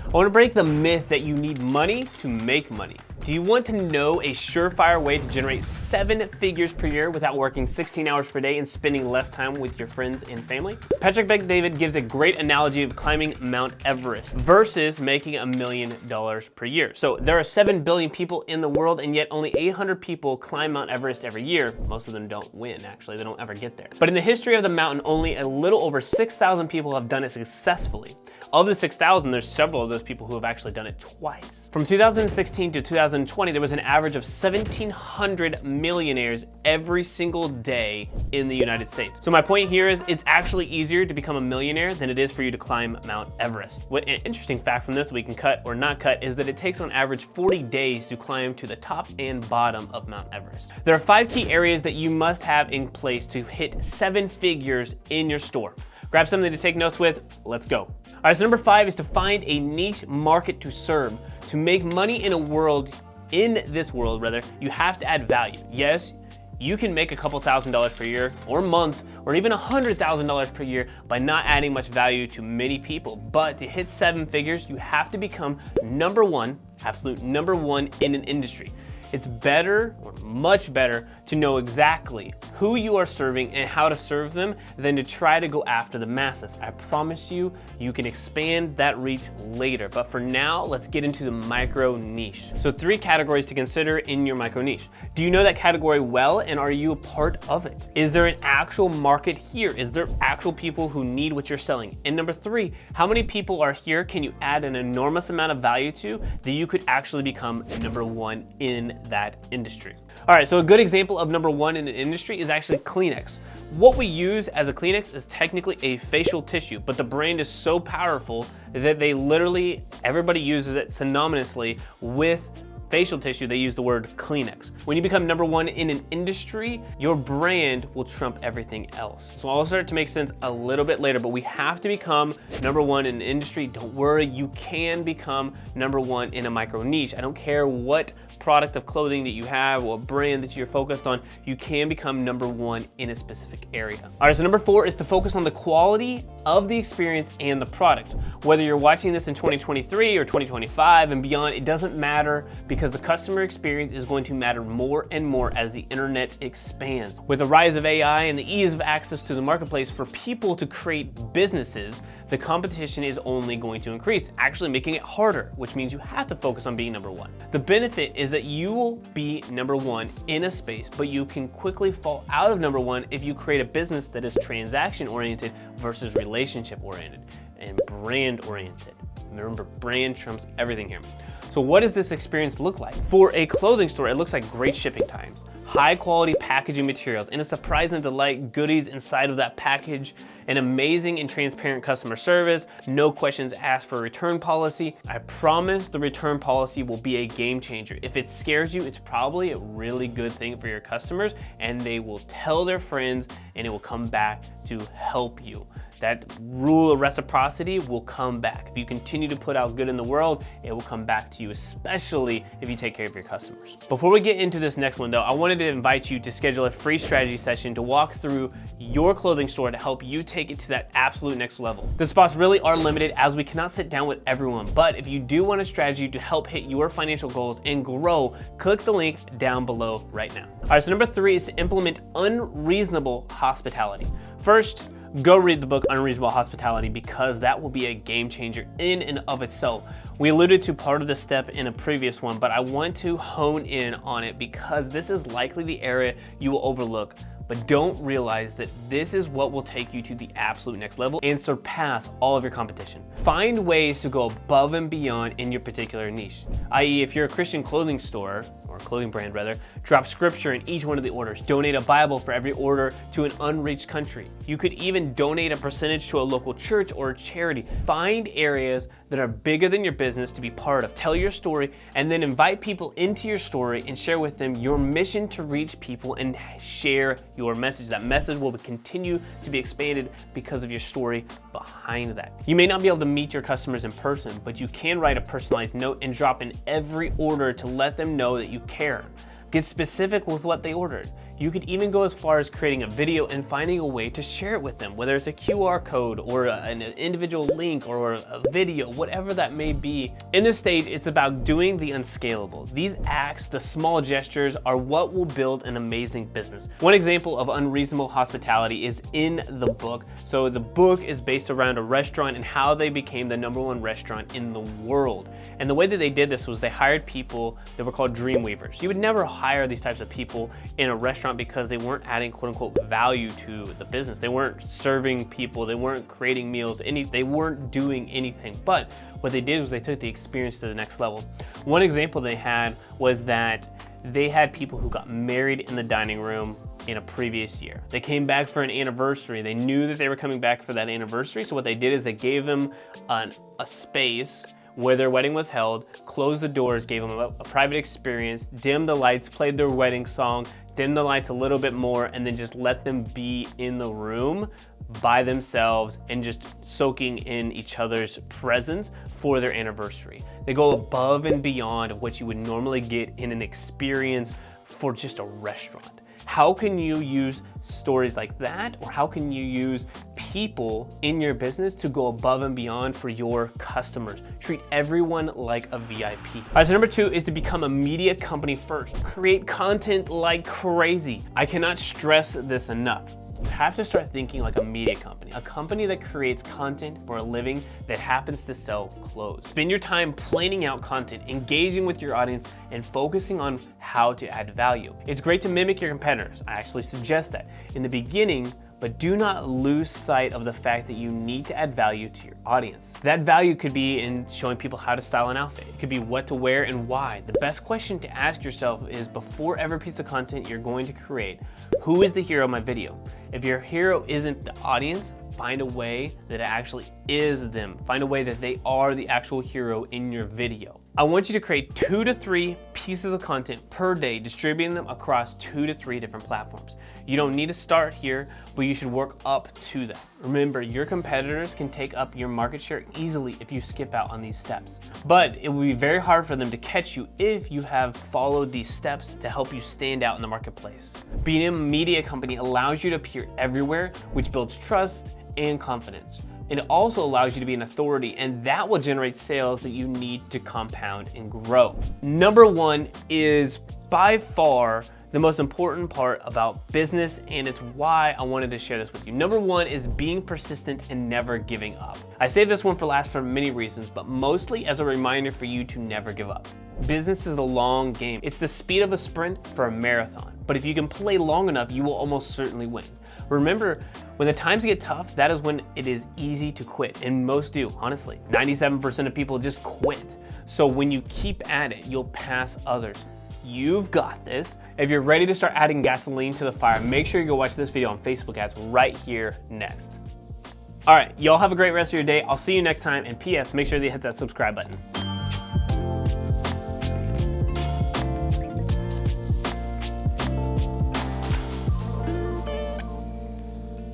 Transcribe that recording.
I want to break the myth that you need money to make money. Do you want to know a surefire way to generate 7 figures per year without working 16 hours per day and spending less time with your friends and family? Patrick Bet-David gives a great analogy of climbing Mount Everest versus making $1 million per year. So there are 7 billion people in the world, and yet only 800 people climb Mount Everest every year. Most of them don't win, actually. They don't ever get there. But in the history of the mountain, only a little over 6,000 people have done it successfully. Of the 6,000, there's several of those people who have actually done it twice. From 2016 to 2020, there was an average of 1,700 millionaires every single day in the United States. So my point here is it's actually easier to become a millionaire than it is for you to climb Mount Everest. What an interesting fact from this we can cut or not cut is that it takes on average 40 days to climb to the top and bottom of Mount Everest. There are 5 key areas that you must have in place to hit 7 figures in your store. Grab something to take notes with, let's go. All right, so number 5 is to find a niche market to serve. To make money in this world, you have to add value. Yes, you can make a couple $1,000s per year or month or even $100,000 per year by not adding much value to many people. But to hit 7 figures, you have to become number one, absolute number one in an industry. It's better, or much better, to know exactly who you are serving and how to serve them than to try to go after the masses. I promise you, you can expand that reach later. But for now, let's get into the micro niche. So 3 categories to consider in your micro niche. Do you know that category well, and are you a part of it? Is there an actual market here? Is there actual people who need what you're selling? And number 3, how many people are here can you add an enormous amount of value to that you could actually become number one in that industry? All right, so a good example of number one in an industry is actually Kleenex. What we use as a Kleenex is technically a facial tissue, but the brand is so powerful that everybody uses it synonymously with facial tissue. They use the word Kleenex. When you become number one in an industry, your brand will trump everything else. So I'll start to make sense a little bit later, but we have to become number one in an industry. Don't worry, you can become number one in a micro niche. I don't care what product of clothing that you have or brand that you're focused on, you can become number one in a specific area. All right, so number 4 is to focus on the quality of the experience and the product. Whether you're watching this in 2023 or 2025 and beyond, it doesn't matter, because the customer experience is going to matter more and more as the internet expands. With the rise of AI and the ease of access to the marketplace for people to create businesses, the competition is only going to increase, actually making it harder, which means you have to focus on being number one. The benefit is that you will be number one in a space, but you can quickly fall out of number one if you create a business that is transaction oriented versus relationship oriented and brand oriented. Remember, brand trumps everything here. So what does this experience look like? For a clothing store, it looks like great shipping times, high quality packaging materials, and a surprise and delight goodies inside of that package, an amazing and transparent customer service, no questions asked for a return policy. I promise the return policy will be a game changer. If it scares you, it's probably a really good thing for your customers, and they will tell their friends and it will come back to help you. That rule of reciprocity will come back. If you continue to put out good in the world, it will come back to you, especially if you take care of your customers. Before we get into this next one though, I wanted to invite you to schedule a free strategy session to walk through your clothing store to help you take it to that absolute next level. The spots really are limited as we cannot sit down with everyone, but if you do want a strategy to help hit your financial goals and grow, click the link down below right now. All right, so number 3 is to implement unreasonable hospitality. First, go read the book Unreasonable Hospitality, because that will be a game changer in and of itself. We alluded to part of this step in a previous one, but I want to hone in on it because this is likely the area you will overlook, but don't realize that this is what will take you to the absolute next level and surpass all of your competition. Find ways to go above and beyond in your particular niche, i.e. if you're a Christian clothing store, or clothing brand rather, drop scripture in each one of the orders. Donate a Bible for every order to an unreached country. You could even donate a percentage to a local church or a charity. Find areas that are bigger than your business to be part of. Tell your story and then invite people into your story and share with them your mission to reach people and share your message. That message will continue to be expanded because of your story behind that. You may not be able to meet your customers in person, but you can write a personalized note and drop in every order to let them know that you care. Get specific with what they ordered. You could even go as far as creating a video and finding a way to share it with them, whether it's a QR code or an individual link or a video, whatever that may be. In this stage, it's about doing the unscalable. These acts, the small gestures, are what will build an amazing business. One example of unreasonable hospitality is in the book. So the book is based around a restaurant and how they became the #1 restaurant in the world. And the way that they did this was they hired people that were called dream weavers. You would never hire these types of people in a restaurant because they weren't adding quote unquote value to the business. They weren't serving people, they weren't creating meals, they weren't doing anything. But what they did was they took the experience to the next level. One example they had was that they had people who got married in the dining room in a previous year. They came back for an anniversary. They knew that they were coming back for that anniversary. So what they did is they gave them a space where their wedding was held, closed the doors, gave them a private experience, dimmed the lights, played their wedding song, dimmed the lights a little bit more, and then just let them be in the room by themselves and just soaking in each other's presence for their anniversary. They go above and beyond of what you would normally get in an experience for just a restaurant. How can you use stories like that, or how can you use people in your business to go above and beyond for your customers? Treat everyone like a VIP. All right, so number 2 is to become a media company first. Create content like crazy. I cannot stress this enough. You have to start thinking like a media company, a company that creates content for a living that happens to sell clothes. Spend your time planning out content, engaging with your audience, and focusing on how to add value. It's great to mimic your competitors. I actually suggest that in the beginning, but do not lose sight of the fact that you need to add value to your audience. That value could be in showing people how to style an outfit. It could be what to wear and why. The best question to ask yourself is, before every piece of content you're going to create, who is the hero of my video? If your hero isn't the audience, find a way that it actually is them. Find a way that they are the actual hero in your video. I want you to create 2 to 3 pieces of content per day, distributing them across 2 to 3 different platforms. You don't need to start here, but you should work up to that. Remember, your competitors can take up your market share easily if you skip out on these steps. But it will be very hard for them to catch you if you have followed these steps to help you stand out in the marketplace. Being a media company allows you to appear everywhere, which builds trust and confidence. It also allows you to be an authority, and that will generate sales that you need to compound and grow. Number 1 is by far the most important part about business, and it's why I wanted to share this with you. Number 1 is being persistent and never giving up. I saved this one for last for many reasons, but mostly as a reminder for you to never give up. Business is a long game. It's the speed of a sprint for a marathon, but if you can play long enough, you will almost certainly win. Remember, when the times get tough, that is when it is easy to quit, and most do, honestly. 97% of people just quit. So when you keep at it, you'll pass others. You've got this. If you're ready to start adding gasoline to the fire, make sure you go watch this video on Facebook ads right here next. All right, y'all have a great rest of your day. I'll see you next time, and PS, make sure that you hit that subscribe button.